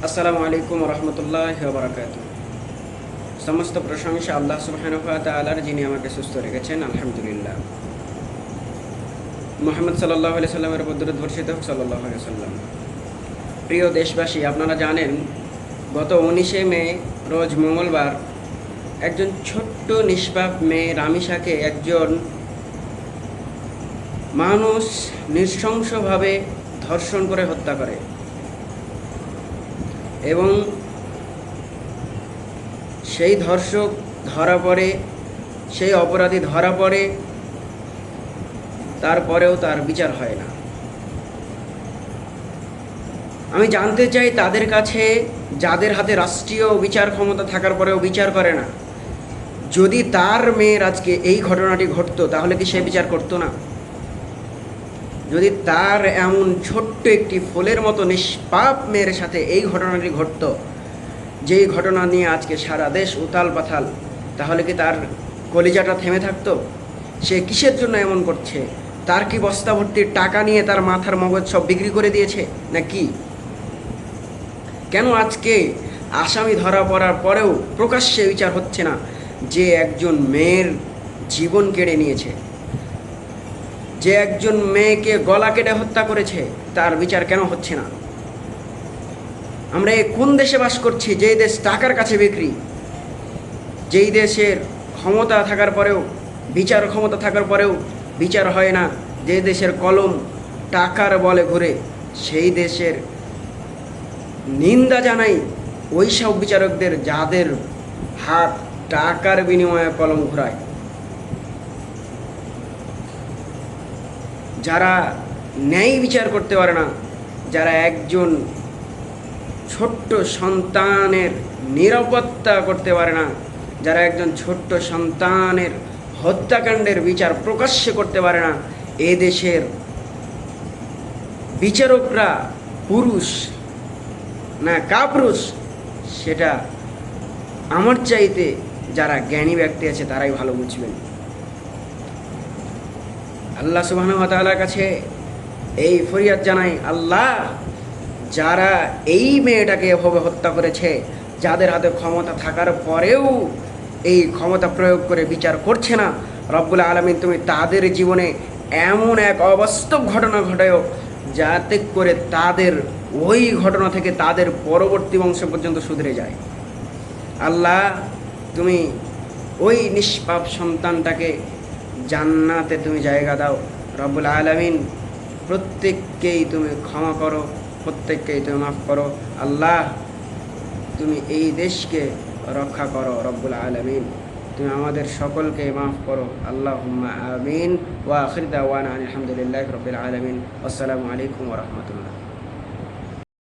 আসসালামু আলাইকুম রহমতুল্লাহ বারাকাতু। সমস্ত প্রশংসা আল্লাহ সুবহানাহু ওয়া তাআলার, যিনি আমাকে সুস্থ রেখেছেন, আলহামদুলিল্লাহ। মুহাম্মদ সাল্লাল্লাহু আলাইহি সাল্লামের উপর দরুদ বর্ষিত হোক, সাল্লাল্লাহু আলাইহি সাল্লাম। প্রিয় দেশবাসী, আপনারা জানেন গত 19শে মে রোজ মঙ্গলবার একজন ছোট্ট নিষ্পাপ মেয়ে রামিসাকে একজন মানুষ নৃশংসভাবে ধর্ষণ করে হত্যা করে এবং সেই ধর্ষক ধরা পড়ে, সেই অপরাধী ধরা পড়ে, তারপরেও তার বিচার হয় না। আমি জানতে চাই তাদের কাছে, যাদের হাতে রাষ্ট্রীয় বিচার ক্ষমতা থাকার পরেও বিচার করে না, যদি তার মেয়ের আজকে এই ঘটনাটি ঘটতো তাহলে কি সে বিচার করতো না? যদি তার এমন ছোট্ট একটি ফুলের মতো নিষ্পাপ মেয়ের সাথে এই ঘটনাটি ঘটতো, যেই ঘটনা নিয়ে আজকে সারা দেশ উতাল পাথাল, তাহলে কি তার কলিজাটা থেমে থাকতো? সে কিসের জন্য এমন করছে? তার কি বস্তা ভর্তির টাকা নিয়ে তার মাথার মগজ সব বিক্রি করে দিয়েছে না কি? কেন আজকে আসামি ধরা পড়ার পরেও প্রকাশ্যে বিচার হচ্ছে না? যে একজন মেয়ের জীবন কেড়ে নিয়েছে, যে একজন মেয়েকে গলা কেটে হত্যা করেছে, তার বিচার কেন হচ্ছে না? আমরা কোন দেশে বাস করছি, যেই দেশ টাকার কাছে বিক্রি, যেই দেশের ক্ষমতা থাকার পরেও, বিচার ক্ষমতা থাকার পরেও বিচার হয় না, যে দেশের কলম টাকার বলে ঘুরে, সেই দেশের নিন্দা জানাই ওই সব বিচারকদের যাদের হাত টাকার বিনিময়ে কলম ঘোরায়, যারা ন্যায় বিচার করতে পারে না, যারা একজন ছোট্ট সন্তানের নিরাপত্তা করতে পারে না, যারা একজন ছোট্ট সন্তানের হত্যাকাণ্ডের বিচার প্রকাশ্যে করতে পারে না, এ দেশের বিচারকরা পুরুষ না কাপুরুষ, সেটা আমার চাইতে যারা জ্ঞানী ব্যক্তি আছে তারাই ভালো বুঝবেন। আল্লাহ সুবহানাহু ওয়া তাআলার কাছে এই ফরিয়াদ জানাই, আল্লাহ, যারা এই মেয়েটাকে এভাবে হত্যা করেছে, যাদের হাতে ক্ষমতা থাকার পরেও এই ক্ষমতা প্রয়োগ করে বিচার করছে না, রব্বুল আলামিন তুমি তাদের জীবনে এমন এক অবাস্তব ঘটনা ঘটাও, যাতে করে তাদের ওই ঘটনা থেকে তাদের পরবর্তী বংশ পর্যন্ত শুধরে যায়। আল্লাহ, তুমি ওই নিষ্পাপ সন্তানটাকে জান্নাতে তুমি জায়গা দাও। রব্বুল আলামিন প্রত্যেককেই তুমি ক্ষমা করো, প্রত্যেককেই তুমি মাফ করো। আল্লাহ, তুমি এই দেশকে রক্ষা করো। রব্বুল আলামিন, তুমি আমাদের সকলকে মাফ করো। আল্লাহুম্মা আমিন। ওয়া আখির দাওয়ানা আলহামদুলিল্লাহি রাব্বিল আলামিন। আসসালামু আলাইকুম ওয়া রাহমাতুল্লাহ।